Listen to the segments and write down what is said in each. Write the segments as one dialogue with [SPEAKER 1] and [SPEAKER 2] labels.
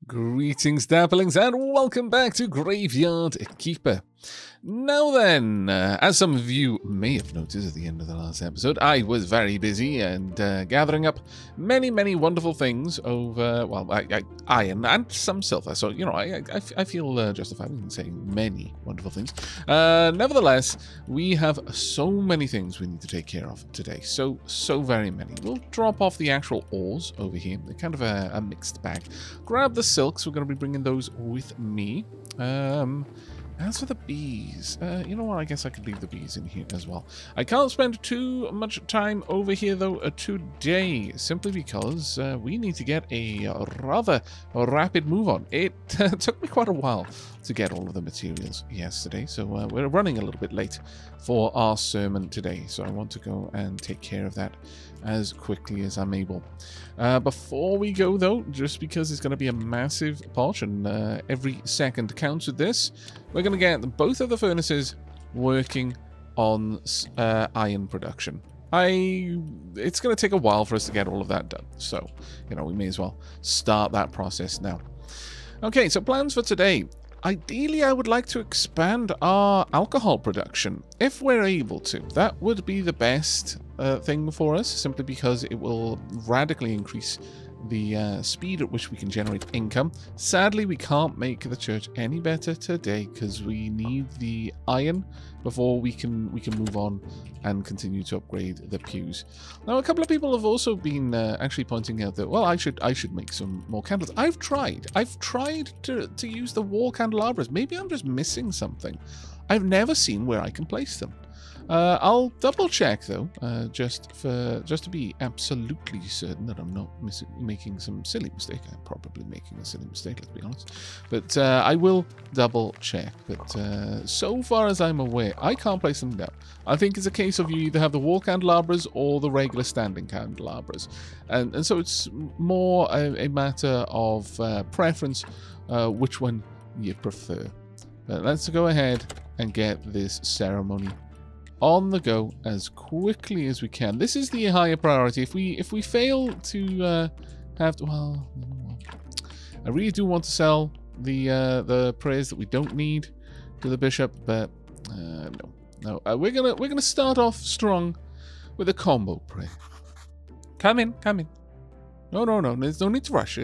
[SPEAKER 1] Greetings, Dapplings, and welcome back to Graveyard Keeper. Now then, as some of you may have noticed at the end of the last episode, I was very busy and gathering up many wonderful things over, well, iron and some silver. So, you know, I feel justified in saying many wonderful things. Nevertheless, we have so many things we need to take care of today. So very many. We'll drop off the actual ores over here. They're kind of a mixed bag. Grab the silks. We're going to be bringing those with me. As for the bees, you know what, I guess I could leave the bees in here as well. I can't spend too much time over here, though, today, simply because we need to get a rather rapid move on. It took me quite a while to get all of the materials yesterday, so we're running a little bit late for our sermon today, so I want to go and take care of that as quickly as I'm able. Before we go, though, just because it's going to be a massive potch and every second counts with this, we're going to get both of the furnaces working on iron production. It's going to take a while for us to get all of that done, so, you know, we may as well start that process now. Okay, so plans for today. Ideally, I would like to expand our alcohol production, if we're able to. That would be the best thing for us, simply because it will radically increase the speed at which we can generate income. Sadly, we can't make the church any better today because we need the iron before we can move on and continue to upgrade the pews. Now, a couple of people have also been actually pointing out that, well, I should make some more candles. I've tried to use the wall candelabras. Maybe I'm just missing something. I've never seen where I can place them. I'll double check though, just to be absolutely certain that I'm not making some silly mistake. I'm probably making a silly mistake, let's be honest. But I will double check. But so far as I'm aware, I can't place them down. I think it's a case of you either have the wall candelabras or the regular standing candelabras, and so it's more a matter of preference, which one you prefer. But let's go ahead and get this ceremony on the go as quickly as we can. This is the higher priority. If we fail to have to, well, I really do want to sell the prayers that we don't need to the bishop, but no. We're gonna start off strong with a combo prayer. Come in. No. There's no need to rush.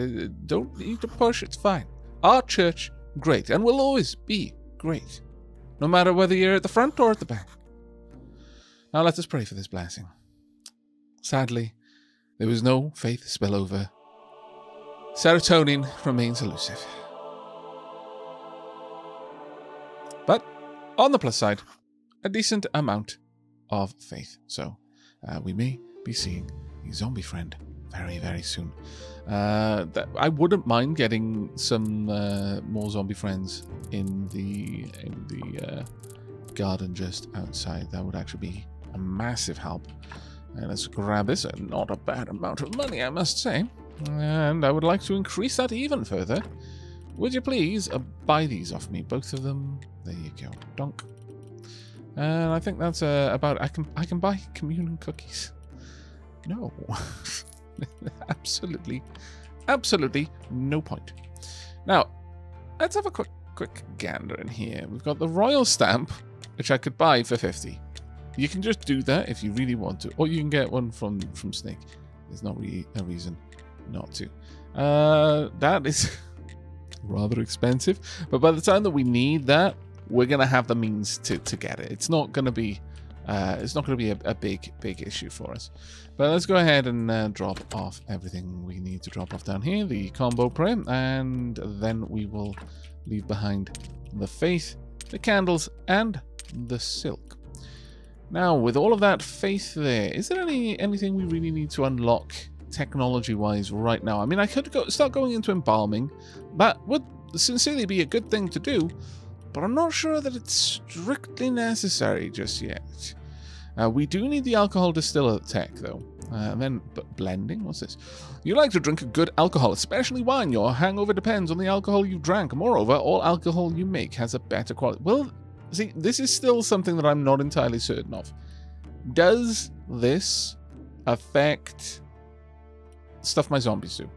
[SPEAKER 1] Don't need to push. It's fine. Our church, great, and will always be great, no matter whether you're at the front or at the back. Now let us pray for this blessing. Sadly, there was no faith spillover. Serotonin remains elusive. But, on the plus side, a decent amount of faith. So, we may be seeing a zombie friend very soon. I wouldn't mind getting some more zombie friends in the garden just outside. That would actually be a massive help. And let's grab this. Not a bad amount of money, I must say. And I would like to increase that even further. Would you please buy these off me? Both of them. There you go. Donk. And I think that's about... I can buy communion cookies. No. Absolutely no point. Now, let's have a quick gander in here. We've got the royal stamp, which I could buy for 50. You can just do that if you really want to, or you can get one from Snake. There's not really a reason not to. That is rather expensive, but by the time that we need that, we're gonna have the means to get it. It's not gonna be a big issue for us. But let's go ahead and drop off everything we need to drop off down here, the combo prayer, and then we will leave behind the faith, the candles, and the silk. Now, with all of that faith there, is there anything we really need to unlock technology-wise right now? I mean, I could start going into embalming. That would sincerely be a good thing to do, but I'm not sure that it's strictly necessary just yet. We do need the alcohol distiller tech, though. And then blending, what's this? You like to drink a good alcohol, especially wine. Your hangover depends on the alcohol you drank. Moreover, all alcohol you make has a better quality. Well, see, this is still something that I'm not entirely certain of. Does this affect stuff my zombies do?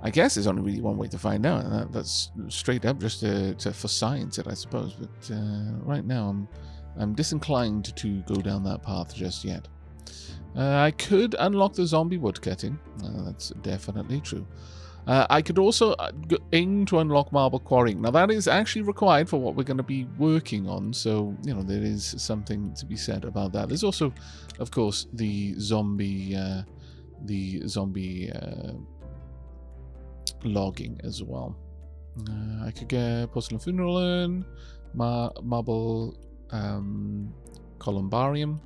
[SPEAKER 1] I guess there's only really one way to find out, and that's straight up just for science it, I suppose. But right now, I'm disinclined to go down that path just yet. I could unlock the zombie woodcutting. That's definitely true. I could also aim to unlock marble quarrying. Now, that is actually required for what we're going to be working on, so, you know, there is something to be said about that. There's also, of course, the zombie logging as well. I could get porcelain funeral urn, marble columbarium.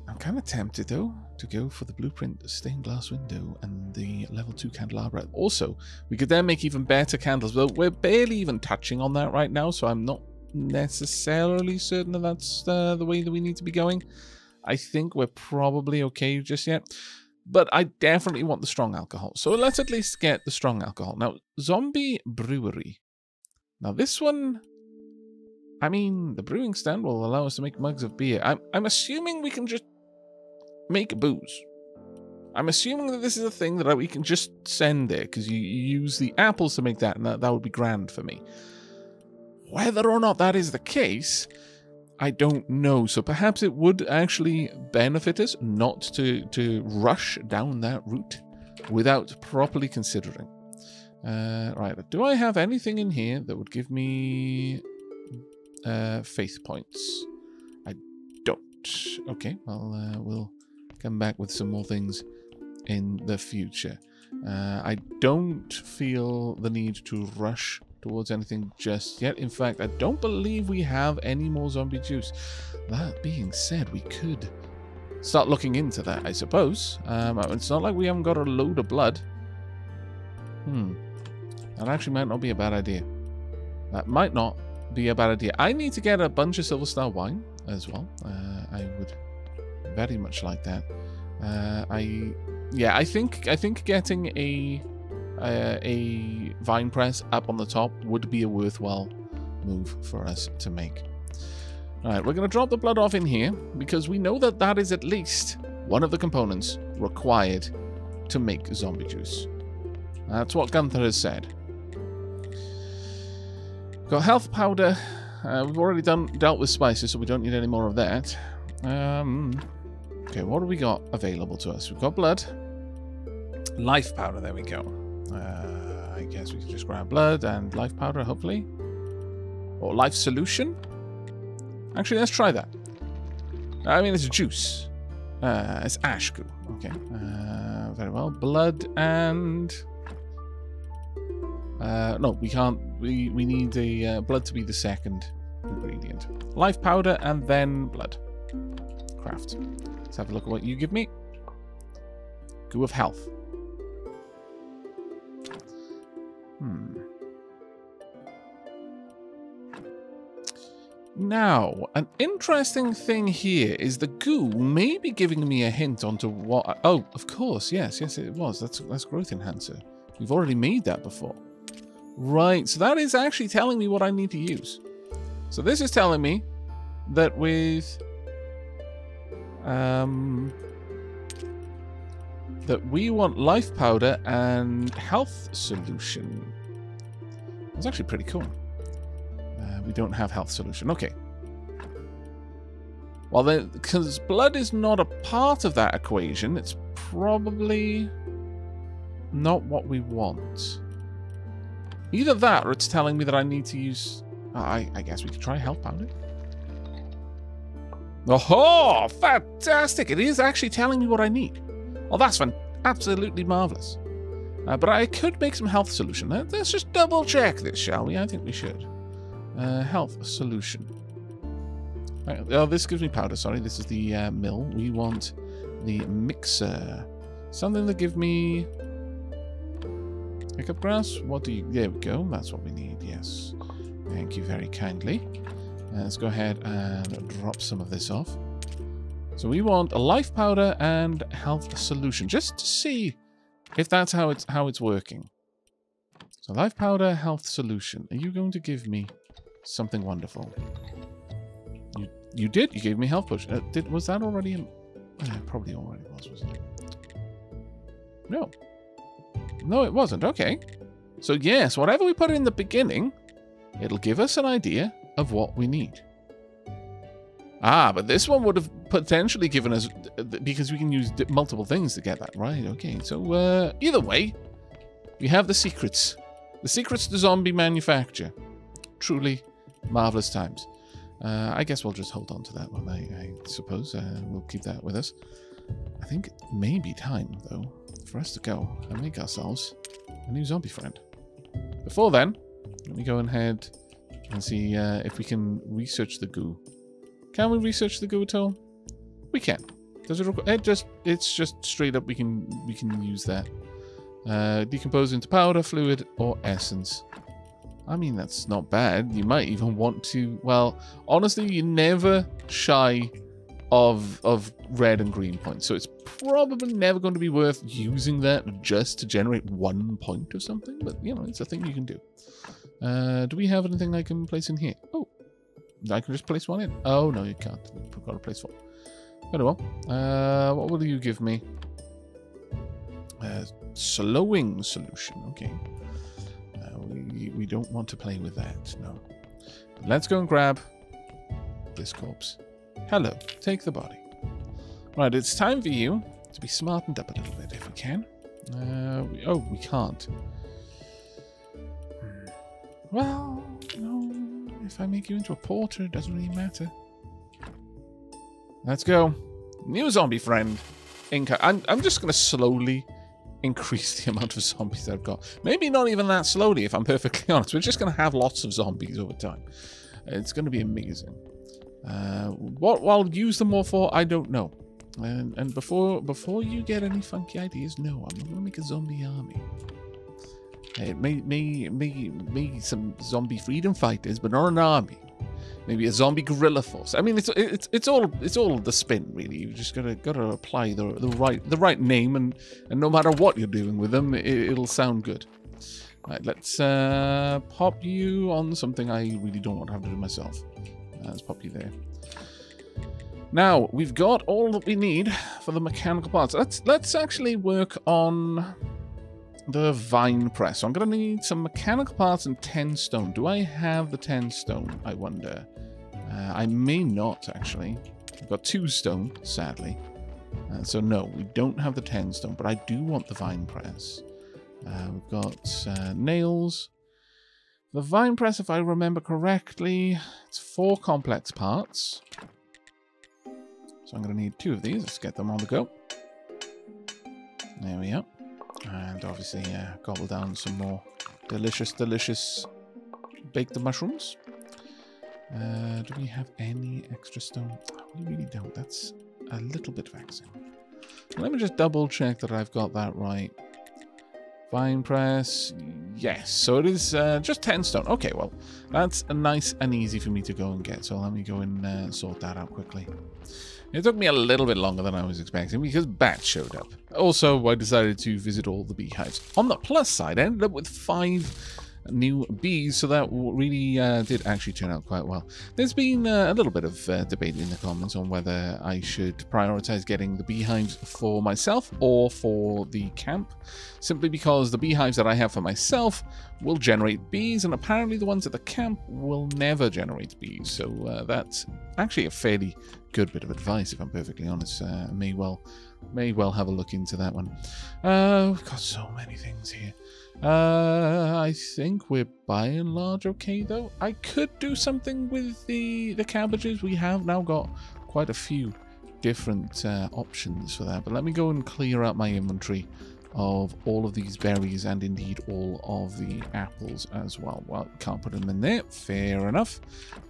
[SPEAKER 1] I'm kind of tempted though to go for the blueprint stained glass window and the level 2 candelabra. Also, we could then make even better candles, but we're barely even touching on that right now, so I'm not necessarily certain that that's the way that we need to be going. I think we're probably okay just yet. But I definitely want the strong alcohol. So let's at least get the strong alcohol. Now, zombie brewery. Now this one, I mean, the brewing stand will allow us to make mugs of beer. I'm assuming we can just make booze. I'm assuming that this is a thing that we can just send there, because you use the apples to make that, and that would be grand for me. Whether or not that is the case, I don't know. So perhaps it would actually benefit us not to rush down that route without properly considering. Right, do I have anything in here that would give me faith points? I don't. Okay, well, we'll come back with some more things in the future. I don't feel the need to rush towards anything just yet. In fact, I don't believe we have any more zombie juice. That being said, we could start looking into that, I suppose. It's not like we haven't got a load of blood. That actually might not be a bad idea. That might not be a bad idea. I need to get a bunch of Silver Star wine as well. I would very much like that. I think getting a vine press up on the top would be a worthwhile move for us to make. Alright, we're going to drop the blood off in here because we know that that is at least one of the components required to make zombie juice. That's what Gunther has said. Got health powder. We've already dealt with spices, so we don't need any more of that. Okay, what do we got available to us? We've got blood. Life powder, there we go. I guess we can just grab blood and life powder, hopefully. Or life solution? Actually, let's try that. I mean, it's juice. It's ash goo. Okay. Very well. Blood and... no, we can't. We need a blood to be the second ingredient. Life powder and then blood. Craft. Let's have a look at what you give me. Goo of health. Now, an interesting thing here is the goo may be giving me a hint onto what... oh, of course, yes, it was. That's growth enhancer. We've already made that before. Right, so that is actually telling me what I need to use. So this is telling me that with... that we want life powder and health solution. That's actually pretty cool. We don't have health solution. Okay. Well, then, because blood is not a part of that equation, it's probably not what we want. Either that, or it's telling me that I need to use... I guess we could try health powder. Oh, fantastic! It is actually telling me what I need. Well, that's absolutely marvelous. But I could make some health solution. Let's just double check this, shall we? I think we should. Health solution. Right, oh, this gives me powder. Sorry, this is the mill. We want the mixer. Something that give me hiccup grass. What do you? There we go. That's what we need. Yes. Thank you very kindly. Let's go ahead and drop some of this off. So we want a life powder and health solution, just to see if that's how it's working. So life powder, health solution. Are you going to give me something wonderful? You did. You gave me health push. Was that already in? Probably already was, wasn't it? No. No, it wasn't. Okay. So yes, whatever we put in the beginning, it'll give us an idea of what we need. Ah, but this one would have potentially given us, because we can use multiple things to get that. Right, okay. So either way, we have the secrets. The secrets to zombie manufacture. Truly marvelous times. I guess we'll just hold on to that one, I suppose. We'll keep that with us. I think it may be time, though, for us to go and make ourselves a new zombie friend. Before then, let me go ahead and see if we can research the goo. Can we research the goo at all? We can. Does it require? It's just straight up. We can use that. Decompose into powder, fluid, or essence. I mean, that's not bad. You might even want to. Well, honestly, you're never shy of red and green points, so it's probably never going to be worth using that just to generate 1 point or something. But you know, it's a thing you can do. Do we have anything I can place in here? Oh. I can just place one in. Oh, no, you can't. I've got to place one. Very well. What will you give me? Slowing solution. Okay. We don't want to play with that. No. But let's go and grab this corpse. Hello. Take the body. Right, it's time for you to be smartened up a little bit if we can. We can't. Well, no. If I make you into a porter, it doesn't really matter. Let's go. New zombie friend. I'm just going to slowly increase the amount of zombies I've got. Maybe not even that slowly, if I'm perfectly honest. We're just going to have lots of zombies over time. It's going to be amazing. What I'll use them more for, I don't know. And before you get any funky ideas, no, I'm not going to make a zombie army. Maybe some zombie freedom fighters, but not an army. Maybe a zombie guerrilla force. I mean, it's all the spin, really. You just gotta apply the right name, and no matter what you're doing with them, it'll sound good. Right, let's pop you on something I really don't want to have to do myself. Let's pop you there. Now we've got all that we need for the mechanical parts. Let's actually work on the vine press. So I'm going to need some mechanical parts and 10 stone. Do I have the 10 stone, I wonder? I may not, actually. I've got 2 stone, sadly. So no, we don't have the 10 stone, but I do want the vine press. We've got nails. The vine press, if I remember correctly, it's 4 complex parts. So I'm going to need 2 of these. Let's get them on the go. There we are. And obviously gobble down some more delicious baked mushrooms. Do we have any extra stone? We really don't. That's a little bit vexing. Let me just double check that I've got that right. Vine press. Yes. So it is just 10 stone. Okay, well, that's nice and easy for me to go and get. So let me go and sort that out quickly. It took me a little bit longer than I was expecting because bats showed up. Also, I decided to visit all the beehives. On the plus side, I ended up with 5 new bees, so that really did actually turn out quite well. There's been a little bit of debate in the comments on whether I should prioritize getting the beehives for myself or for the camp, simply because the beehives that I have for myself will generate bees, and apparently the ones at the camp will never generate bees. So that's actually a fairly good bit of advice, if I'm perfectly honest. May well have a look into that one. We've got so many things here. I think we're by and large okay, though. I could do something with the cabbages. We have now got quite a few different options for that. But let me go and clear out my inventory of all of these berries and indeed all of the apples as well. Well, can't put them in there. Fair enough.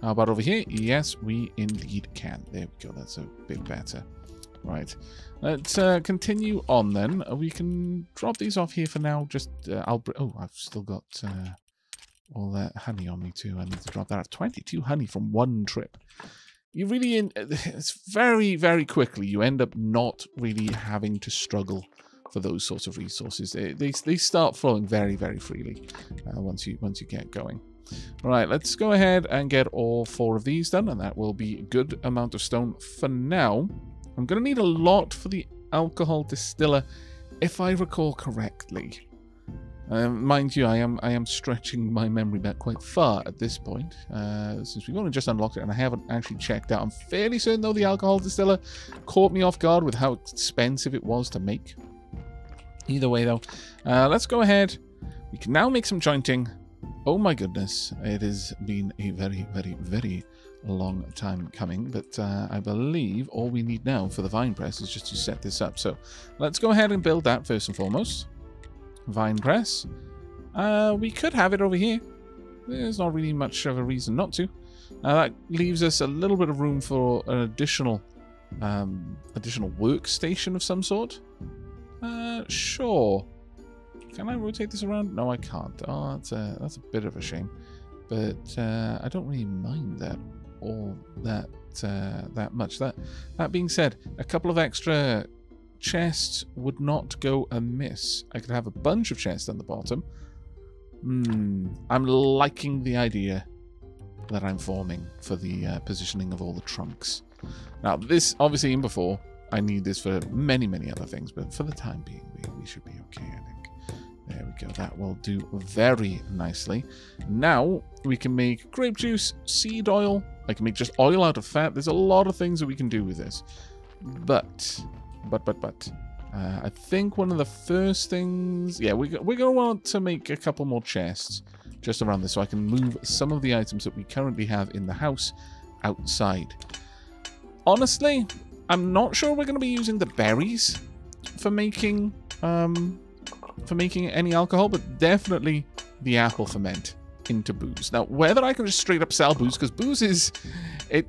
[SPEAKER 1] How about over here? Yes, we indeed can. There we go. That's a bit better. Right. Let's continue on then. We can drop these off here for now. Just, I've still got all that honey on me too. I need to drop that off. 22 honey from one trip. You really, it's very, very quickly, you end up not really having to struggle for those sorts of resources. They start flowing very, very freely once you get going. All right, let's go ahead and get all 4 of these done, and that will be a good amount of stone for now. I'm going to need a lot for the alcohol distiller, if I recall correctly. Mind you, I am stretching my memory back quite far at this point, since we've only just unlocked it and I haven't actually checked out. I'm fairly certain, though, the alcohol distiller caught me off guard with how expensive it was to make. Either way, though, let's go ahead. We can now make some jointing. Oh my goodness, it has been a very, very, very long time coming, but I believe all we need now for the vine press is just to set this up. So let's go ahead and build that first and foremost. Vine press. We could have it over here. There's not really much of a reason not to. That leaves us a little bit of room for an additional workstation of some sort. Sure. Can I rotate this around? No, I can't. Oh, that's a bit of a shame. But I don't really mind that all that much. That being said, a couple of extra chests would not go amiss. I could have a bunch of chests on the bottom. I'm liking the idea that I'm forming for the positioning of all the trunks. Now, this, obviously, in before, I need this for many, many other things, but for the time being, we should be okay, I think. There we go. That will do very nicely. Now, we can make grape juice, seed oil. I can make just oil out of fat. There's a lot of things that we can do with this. But I think one of the first things... Yeah, we're going to want to make a couple more chests just around this so I can move some of the items that we currently have in the house outside. Honestly, I'm not sure we're going to be using the berries for making any alcohol, but definitely the apple ferment into booze. Now, whether I can just straight up sell booze, because booze is...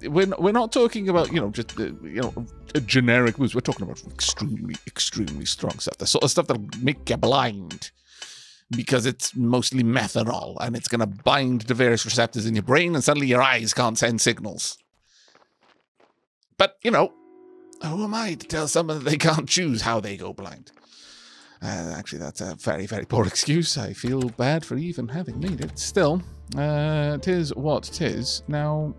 [SPEAKER 1] We're not talking about, just, a generic booze. We're talking about extremely, extremely strong stuff. The sort of stuff that'll make you blind. Because it's mostly methanol, and it's going to bind to various receptors in your brain, and suddenly your eyes can't send signals. But, who am I to tell someone that they can't choose how they go blind? Actually, that's a very, very poor excuse. I feel bad for even having made it. Still, 'tis what 'tis. Now,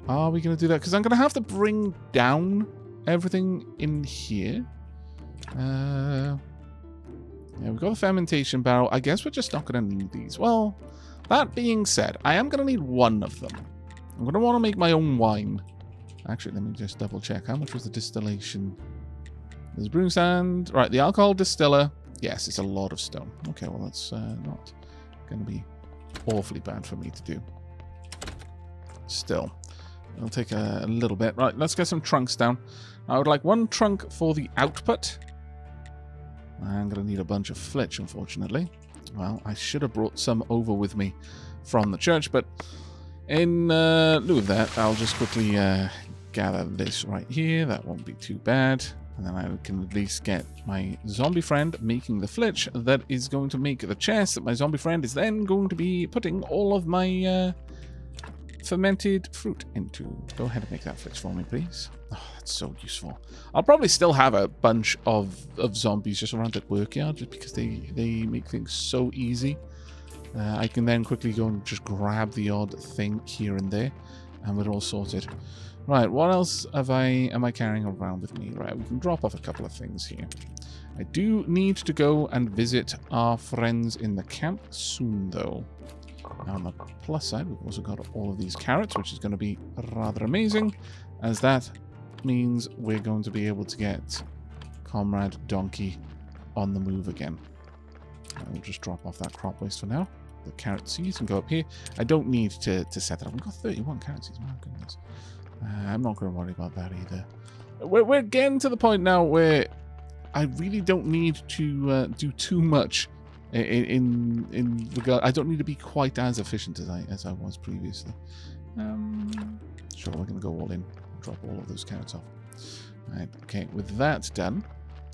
[SPEAKER 1] are we going to do that? Because I'm going to have to bring down everything in here. Yeah, we've got the fermentation barrel. I guess we're just not going to need these. Well, that being said, I am going to need one of them. I'm going to want to make my own wine. Actually, let me just double check. How much was the distillation? There's brewing stand. Right, the alcohol distiller. Yes, it's a lot of stone. Okay, well, that's not going to be awfully bad for me to do. Still, it'll take a little bit. Right, let's get some trunks down. I would like one trunk for the output. I'm going to need a bunch of flitch, unfortunately. Well, I should have brought some over with me from the church, but in lieu of that, I'll just quickly gather this right here. That won't be too bad. And then I can at least get my zombie friend making the flitch that is going to make the chest that my zombie friend is then going to be putting all of my fermented fruit into. Go ahead and make that flitch for me, please. Oh, that's so useful. I'll probably still have a bunch of zombies just around at workyard just because they make things so easy. I can then quickly go and just grab the odd thing here and there, and we're all sorted. Right, what else am I carrying around with me? Right, we can drop off a couple of things here. I do need to go and visit our friends in the camp soon, though. Now, on the plus side, we've also got all of these carrots, which is going to be rather amazing, as that means we're going to be able to get Comrade Donkey on the move again. We'll just drop off that crop waste for now. The carrot seeds and go up here. I don't need to set that up. We've got 31 carrot seeds. My goodness. I'm not going to worry about that either. We're getting to the point now where I really don't need to do too much in regard. I don't need to be quite as efficient as I was previously. Sure, we're going to go all in. Drop all of those carrots off. Right, okay, with that done,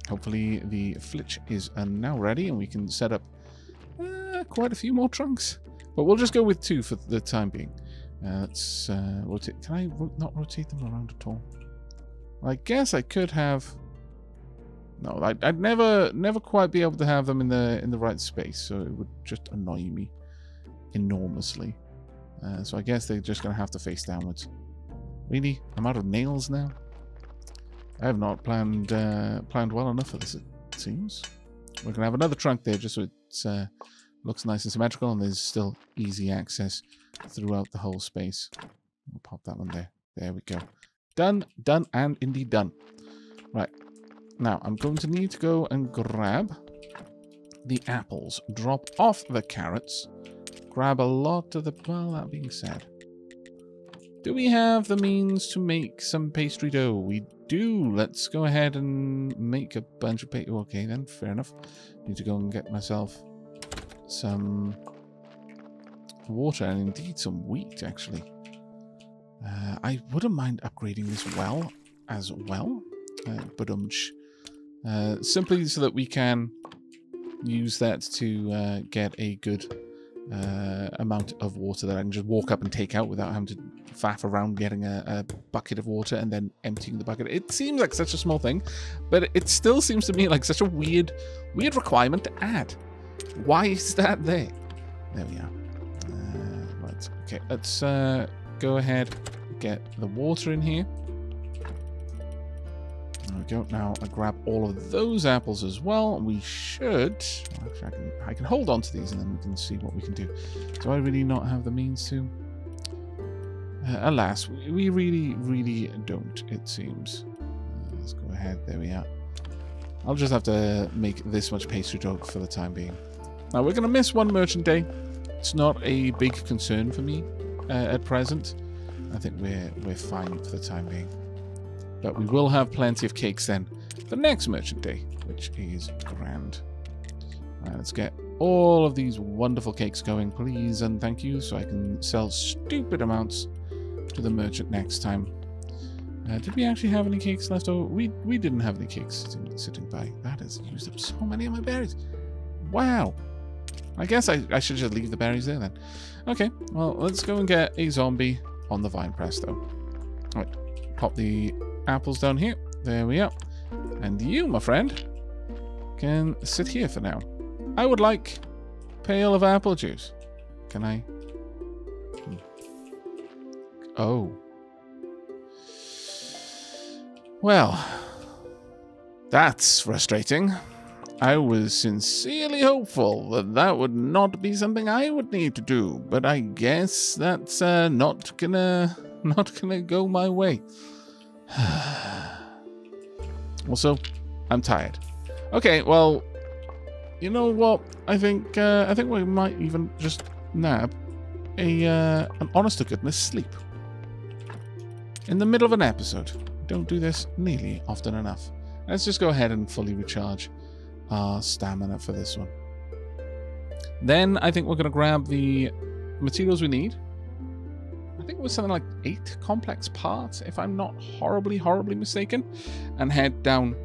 [SPEAKER 1] hopefully the flitch is now ready and we can set up quite a few more trunks. But we'll just go with 2 for the time being. Let's rotate. Can I not rotate them around at all? I guess I could have... No, I'd never quite be able to have them in the right space, so it would just annoy me enormously. So I guess they're just going to have to face downwards. Really? I'm out of nails now? I have not planned well enough for this, it seems. We're going to have another trunk there just so it looks nice and symmetrical, and there's still easy access throughout the whole space. We'll pop that one there. There we go. Done, done, and indeed done. Right. Now, I'm going to need to go and grab the apples, drop off the carrots, grab a lot of the... Well, that being said, do we have the means to make some pastry dough? We do. Let's go ahead and make a bunch of pastry. Okay, then, fair enough. Need to go and get myself some water and indeed some wheat, actually. I wouldn't mind upgrading this well as well. Simply so that we can use that to get a good amount of water that I can just walk up and take out without having to faff around getting a bucket of water and then emptying the bucket. It seems like such a small thing, but it still seems to me like such a weird requirement to add. Why is that there? There we are. Right. Okay, let's go ahead and get the water in here. There we go. Now I grab all of those apples as well. We should... Actually, I can hold on to these and then we can see what we can do. Do I really not have the means to? Alas, we really don't, it seems. Let's go ahead. There we are. I'll just have to make this much pastry dough for the time being. Now, we're going to miss one merchant day. It's not a big concern for me at present. I think we're fine for the time being. But we will have plenty of cakes then the next merchant day, which is grand. Right, let's get all of these wonderful cakes going, please and thank you, so I can sell stupid amounts to the merchant next time. Did we actually have any cakes left over? We didn't have any cakes sitting by. That has used up so many of my berries. Wow. I guess I should just leave the berries there then. Okay, well, let's go and get a zombie on the vine press, though. All right, pop the apples down here. There we are. And you, my friend, can sit here for now. I would like a pail of apple juice. Can I? Oh. Well, that's frustrating. I was sincerely hopeful that that would not be something I would need to do, but I guess that's not gonna go my way. Also, I'm tired. Okay, well, you know what? I think we might even just nab an honest to goodness sleep in the middle of an episode. Don't do this nearly often enough. Let's just go ahead and fully recharge our stamina for this one. Then I think we're going to grab the materials we need. I think it was something like 8 complex parts, if I'm not horribly mistaken, and head down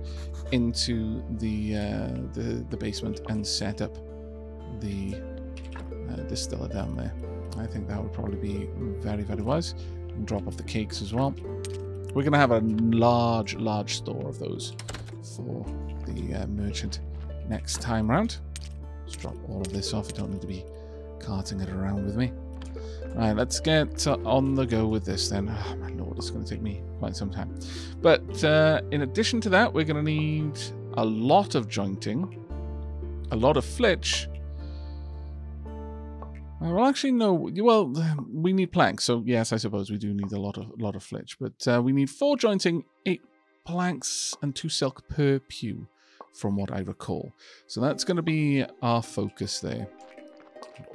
[SPEAKER 1] into the basement and set up the distiller down there. I think that would probably be very wise. And drop off the cakes as well. We're going to have a large store of those for the merchant next time round. Let's drop all of this off. I don't need to be carting it around with me. Alright, let's get on the go with this then. Oh my lord, it's going to take me quite some time. But in addition to that, we're going to need a lot of jointing, a lot of flitch. Well, actually, no. Well, we need planks, so yes, I suppose we do need a lot of flitch. But we need 4 jointing, 8 planks, and 2 silk per pew, from what I recall. So that's going to be our focus there.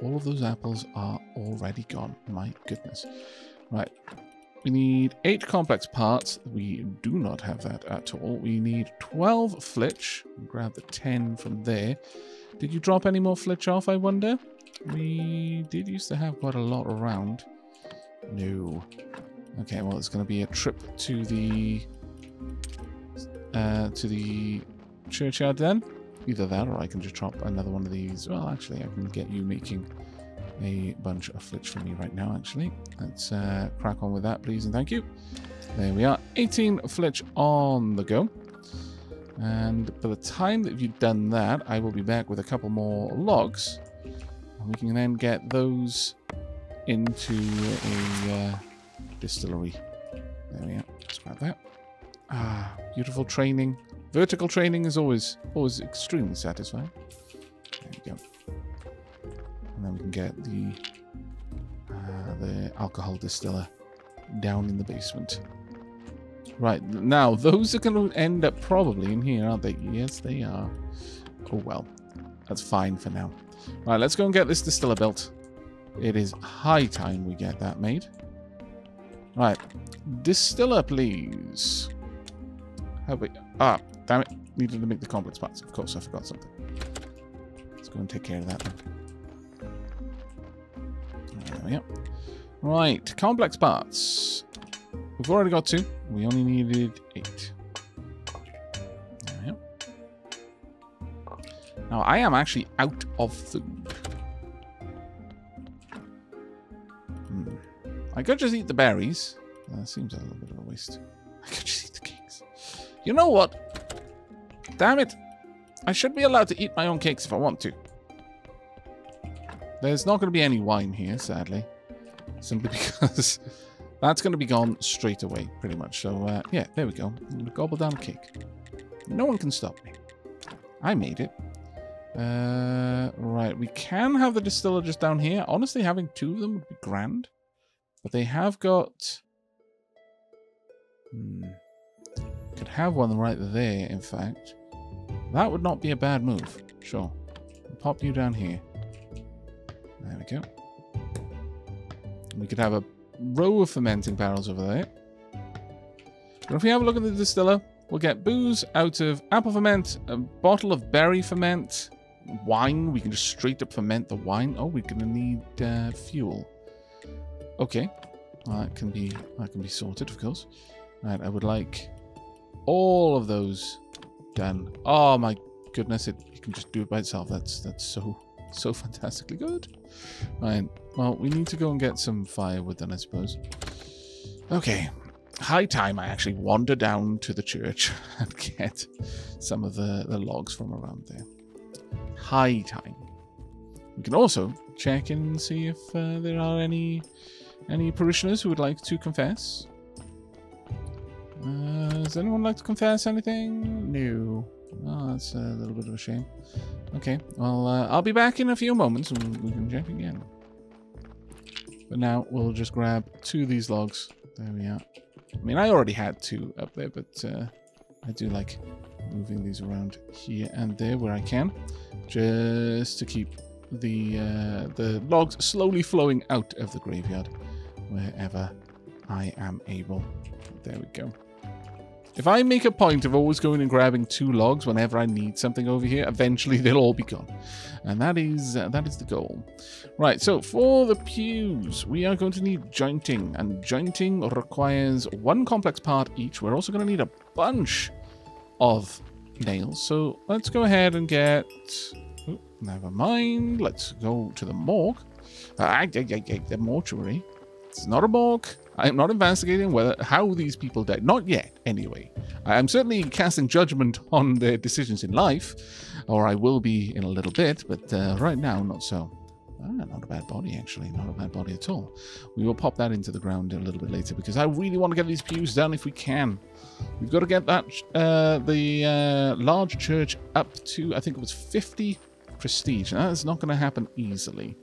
[SPEAKER 1] All of those apples are already gone. My goodness. Right. We need 8 complex parts. We do not have that at all. We need 12 flitch. Grab the 10 from there. Did you drop any more flitch off, I wonder? We did used to have quite a lot around. No. Okay, well, it's going to be a trip to the churchyard then. Either that, or I can just drop another one of these. Well, actually, I can get you making a bunch of flitch for me right now, actually. Let's crack on with that, please, and thank you. There we are. 18 flitch on the go. And by the time that you've done that, I will be back with a couple more logs. And we can then get those into a distillery. There we are. Let's grab that. Ah, beautiful training Vertical training is always extremely satisfying. There we go. And then we can get the alcohol distiller down in the basement. Right, now those are going to end up probably in here, aren't they? Yes, they are. Oh well, that's fine for now. Right, let's go and get this distiller built. It is high time we get that made. Right, distiller, please. How about... Ah, damn it. Needed to make the complex parts. Of course, I forgot something. Let's go and take care of that then. There we go. Right, complex parts. We've already got 2. We only needed 8. There we go. Now, I am actually out of food. I could just eat the berries. That seems a little bit of a waste. I could just eat the cakes. You know what? Damn it. I should be allowed to eat my own cakes if I want to. There's not going to be any wine here, sadly. Simply because that's going to be gone straight away, pretty much. So, yeah, there we go. I'm going to gobble down a cake. No one can stop me. I made it. Right, we can have the distiller just down here. Honestly, having 2 of them would be grand. But they have got... Could have one right there, in fact. That would not be a bad move. Sure. I'll pop you down here. There we go. We could have a row of fermenting barrels over there. But if we have a look at the distiller, we'll get booze out of apple ferment, a bottle of berry ferment, wine. We can just straight up ferment the wine. Oh, we're going to need fuel. Okay. Well, that can be sorted, of course. Right, I would like all of those done. Oh my goodness, it can just do it by itself. That's so fantastically good. Right, well, we need to go and get some firewood then, I suppose. Okay, high time I actually wander down to the church and get some of the logs from around there. High time. We can also check in and see if there are any parishioners who would like to confess. Does anyone like to confess anything? No. Oh, that's a little bit of a shame. Okay, well, I'll be back in a few moments and we can check again. But now we'll just grab 2 of these logs. There we are. I mean, I already had 2 up there, but I do like moving these around here and there where I can, just to keep the logs slowly flowing out of the graveyard wherever I am able. There we go. If I make a point of always going and grabbing 2 logs whenever I need something over here, eventually they'll all be gone. And that is the goal. Right, so for the pews, we are going to need jointing. And jointing requires 1 complex part each. We're also going to need a bunch of nails. So let's go ahead and get... Oh, never mind. Let's go to the morgue. The mortuary. It's not a morgue. I am not investigating how these people died. Not yet, anyway. I am certainly casting judgment on their decisions in life, or I will be in a little bit, but right now, not so. Not a bad body, actually. Not a bad body at all. We will pop that into the ground a little bit later, because I really want to get these pews done if we can. We've got to get that the large church up to, I think it was 50 prestige. That is not going to happen easily.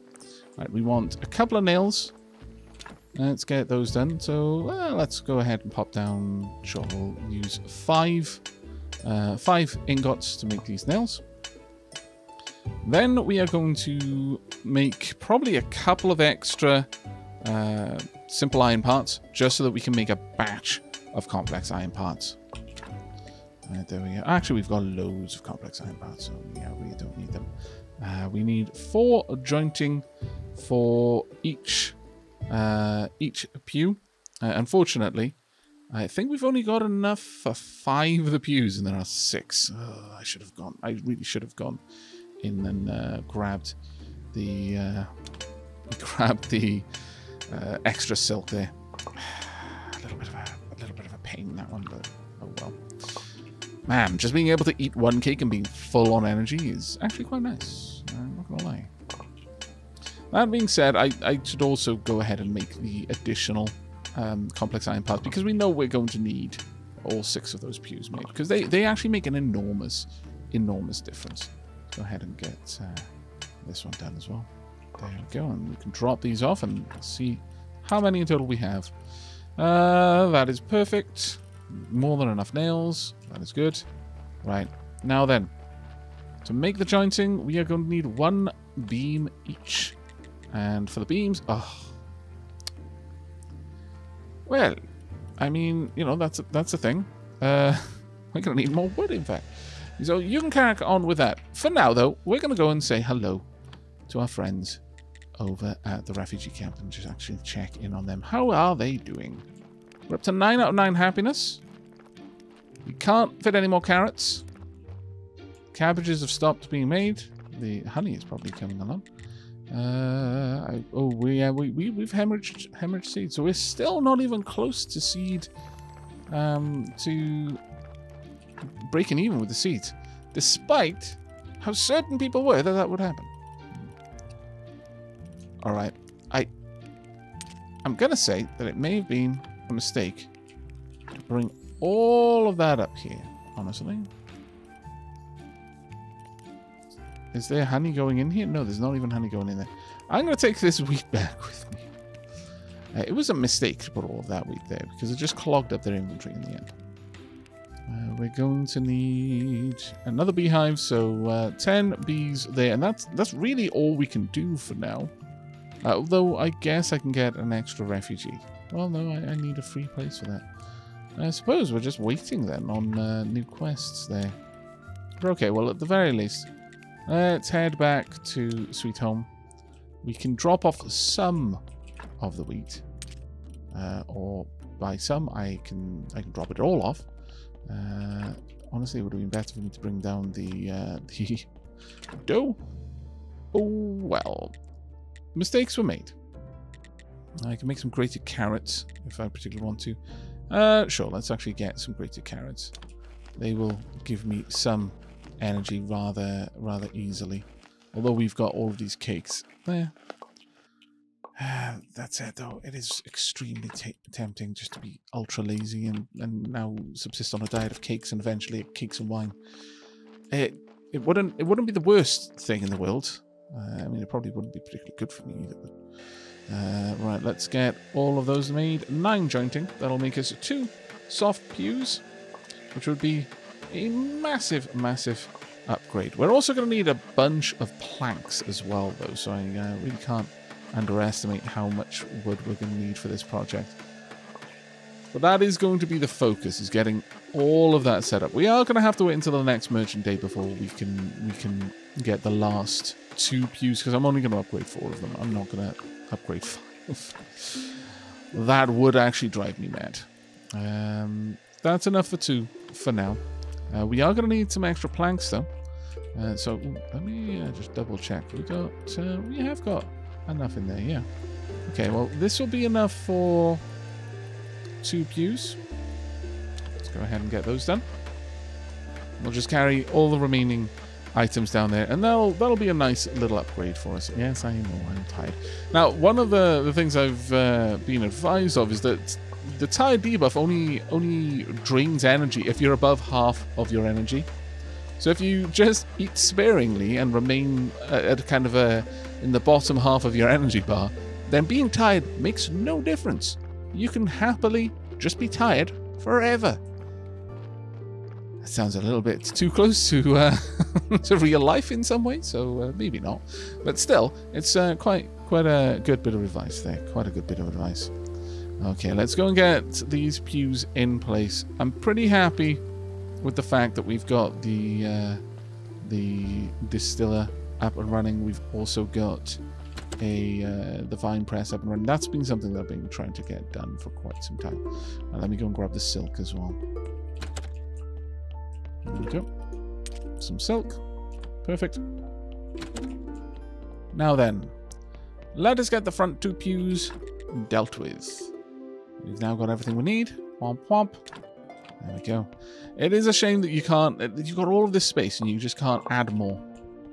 [SPEAKER 1] Right, we want a couple of nails. Let's get those done. So let's go ahead and pop down. Sure, we'll use 5 ingots to make these nails. Then we are going to make probably a couple of extra simple iron parts, just so that we can make a batch of complex iron parts. There we go. Actually, we've got loads of complex iron parts, so yeah, we don't need them. We need 4 jointing for each pew. Unfortunately, I think we've only got enough for 5 of the pews, and there are 6. Oh, I really should have gone in and grabbed the extra silk there. A little bit of a pain, that one, but oh well. Man, just being able to eat 1 cake and being full on energy is actually quite nice. I'm not gonna lie. That being said, I should also go ahead and make the additional complex iron parts, because we know we're going to need all 6 of those pews made, because they actually make an enormous difference. Go ahead and get this one done as well. There we go, and we can drop these off and see how many in total we have. That is perfect. More than enough nails. That is good. Right, now then, to make the jointing, we are going to need 1 beam each. And for the beams, well, I mean, you know, that's a thing. We're going to need more wood, in fact. So you can carry on with that. For now, though, we're going to go and say hello to our friends over at the refugee camp and just actually check in on them. How are they doing? We're up to 9 out of 9 happiness. We can't fit any more carrots. Cabbages have stopped being made. The honey is probably coming along. We've hemorrhaged seed, so we're still not even close to seed, to breaking even with the seeds, despite how certain people were that would happen. All right, I'm gonna say that it may have been a mistake to bring all of that up here. Honestly, is there honey going in here? No, there's not even honey going in there. I'm gonna take this wheat back with me. It was a mistake to put all of that wheat there because it just clogged up their inventory in the end. We're going to need another beehive, so 10 bees there, and that's really all we can do for now. Although I guess I can get an extra refugee. Well, no, I need a free place for that. I suppose we're just waiting then on new quests there. Okay, well, at the very least, let's head back to Sweet Home. We can drop off some of the wheat, or by some, I can drop it all off. Honestly, it would have been better for me to bring down the dough. Oh well, mistakes were made. I can make some grated carrots if I particularly want to. Sure, let's actually get some grated carrots. They will give me some energy rather easily. Although we've got all of these cakes there. That's it, though. It is extremely tempting just to be ultra lazy and now subsist on a diet of cakes and eventually cakes and wine. It wouldn't be the worst thing in the world. I mean, it probably wouldn't be particularly good for me either. But, right, let's get all of those made. 9 jointing. That'll make us 2 soft pews, which would be a massive upgrade. We're also going to need a bunch of planks as well, though, so I really can't underestimate how much wood we're going to need for this project. But that is going to be the focus, is getting all of that set up. We are going to have to wait until the next merchant day before we can get the last 2 pews, because I'm only going to upgrade 4 of them. I'm not going to upgrade 5. That would actually drive me mad. That's enough for 2 for now. We are going to need some extra planks, though. So let me just double check. We have got enough in there, yeah. Okay, well, this will be enough for 2 pews. Let's go ahead and get those done. We'll just carry all the remaining items down there, and that'll be a nice little upgrade for us. Yes, I know, I'm tired. Now, one of the things I've been advised of is that the tired debuff only drains energy if you're above half of your energy. So if you just eat sparingly and remain at kind of in the bottom half of your energy bar, then being tired makes no difference. You can happily just be tired forever. That sounds a little bit too close to to real life in some ways, so maybe not. But still, it's quite a good bit of advice there. Quite a good bit of advice. Okay, let's go and get these pews in place. I'm pretty happy with the fact that we've got the distiller up and running. We've also got the vine press up and running. That's been something that I've been trying to get done for quite some time. Let me go and grab the silk as well. There we go. Some silk. Perfect. Now then, let us get the front 2 pews dealt with. We've now got everything we need. Womp womp. There we go. It is a shame that you can't. You've got all of this space and you just can't add more.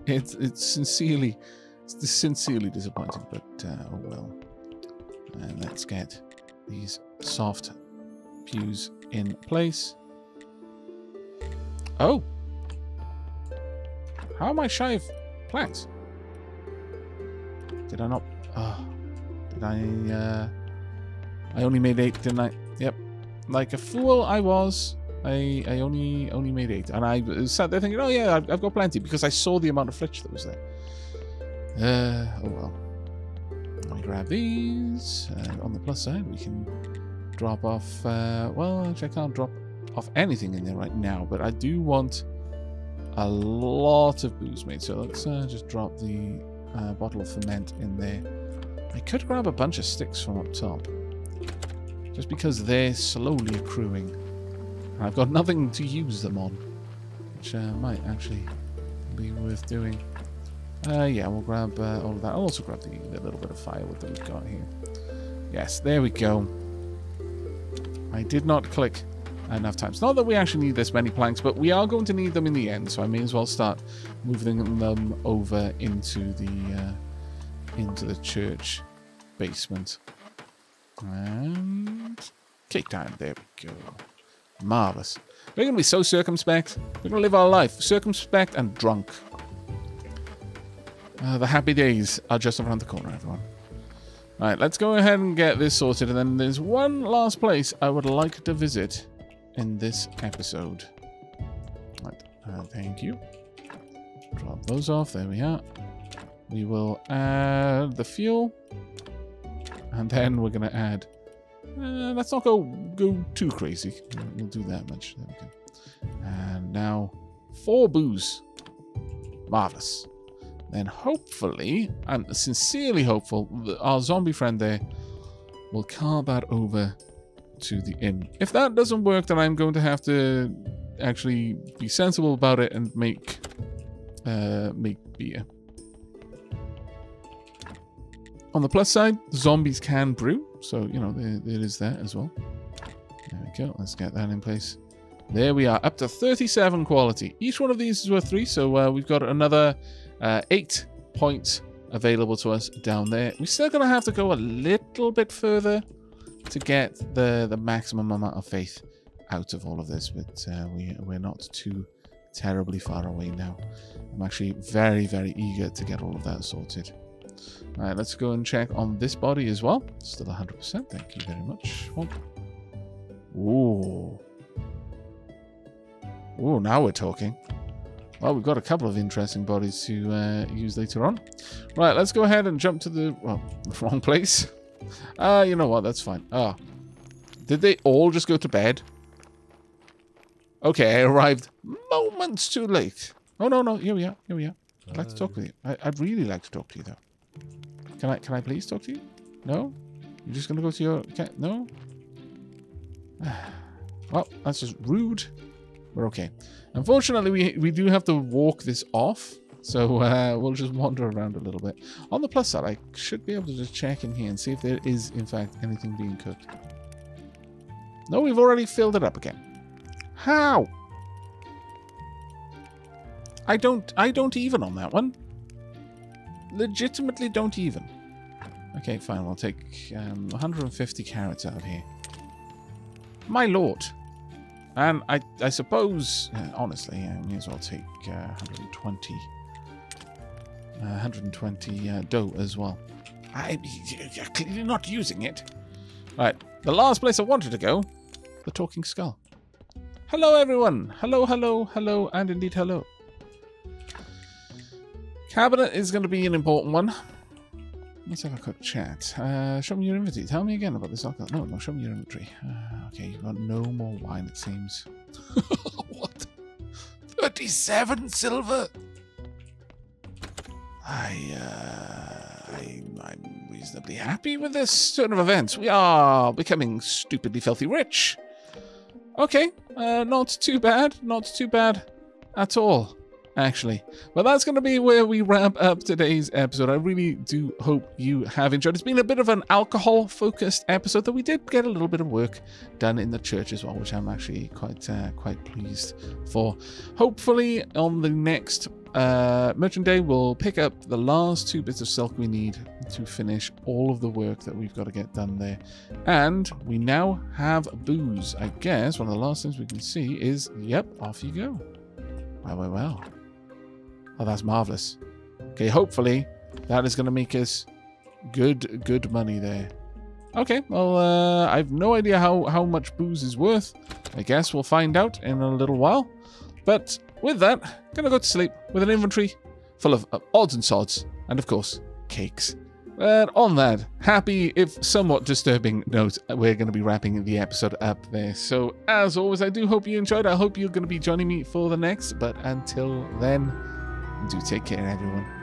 [SPEAKER 1] It's sincerely disappointing, but oh well. And let's get these soft pews in place. Oh. How am I shy of planks? Did I not? Oh. Did I only made 8, didn't I? Yep. Like a fool I was. I only made 8. And I sat there thinking, oh yeah, I've got plenty. Because I saw the amount of flitch that was there. Oh well. Let me grab these. On the plus side, we can drop off... well, actually I can't drop off anything in there right now. But I do want a lot of booze made. So let's just drop the bottle of ferment in there. I could grab a bunch of sticks from up top. Just because they're slowly accruing. And I've got nothing to use them on. Which might actually be worth doing. Yeah, we'll grab all of that. I'll also grab the little bit of firewood that we've got here. Yes, there we go. I did not click enough times. Not that we actually need this many planks, but we are going to need them in the end, so I may as well start moving them over into the church basement. And cake time. There we go. Marvelous. We're going to be so circumspect. We're going to live our life circumspect and drunk. The happy days are just around the corner, everyone. Alright, let's go ahead and get this sorted. And then there's one last place I would like to visit in this episode. Right, thank you. Drop those off. There we are. We will add the fuel. And then we're going to add... let's not go too crazy. We'll do that much. There we go. And now 4 booze. Marvelous. Then hopefully, I'm sincerely hopeful, that our zombie friend there will car that over to the inn. If that doesn't work, then I'm going to have to actually be sensible about it and make beer. On the plus side, zombies can brew, so you know there is that as well. There we go. Let's get that in place. There we are, up to 37 quality. Each one of these is worth 3, so we've got another 8 points available to us down there. We're still going to have to go a little bit further to get the maximum amount of faith out of all of this, but we're not too terribly far away now. I'm actually very, very eager to get all of that sorted. All right, let's go and check on this body as well. Still 100%. Thank you very much. Ooh. Ooh, now we're talking. Well, we've got a couple of interesting bodies to use later on. Right, let's go ahead and jump to the... well, the wrong place. You know what? That's fine. Ah. Did they all just go to bed? Okay, I arrived moments too late. Oh, no. Here we are. I'd like to talk with you. I'd really like to talk to you, though. Can I please talk to you? No? You're just going to go to your... no? Well, that's just rude. We're okay. Unfortunately, we do have to walk this off. So we'll just wander around a little bit. On the plus side, I should be able to just check in here and see if there is, in fact, anything being cooked. No, we've already filled it up again. How? I don't even on that one. Legitimately don't even. Okay, fine. We'll take 150 carrots out of here. My lord. And I suppose, honestly, I may as well take 120 dough as well. You're clearly not using it. Right, the last place I wanted to go, the Talking Skull. Hello, everyone. Hello, and indeed hello. Cabinet is going to be an important one. Let's have a quick chat. Show me your inventory. Tell me again about this alcohol. No, show me your inventory. Okay, you've got no more wine, it seems. What? 37 silver? I'm reasonably happy with this turn of events. We are becoming stupidly filthy rich. Okay, not too bad. Not too bad at all, actually. But that's going to be where we wrap up today's episode. I really do hope you have enjoyed. It's been a bit of an alcohol-focused episode, though we did get a little bit of work done in the church as well, which I'm actually quite pleased for. Hopefully, on the next Merchant Day, we'll pick up the last 2 bits of silk we need to finish all of the work that we've got to get done there. And we now have booze. I guess one of the last things we can see is, yep, off you go. Well. Oh, that's marvelous. Okay, hopefully that is going to make us good money there. Okay, well, I have no idea how much booze is worth. I guess we'll find out in a little while. But with that, gonna go to sleep with an inventory full of odds and sods, and of course, cakes. But on that happy, if somewhat disturbing note, we're going to be wrapping the episode up there. So, as always, I do hope you enjoyed. I hope you're going to be joining me for the next. But until then, do take care, everyone.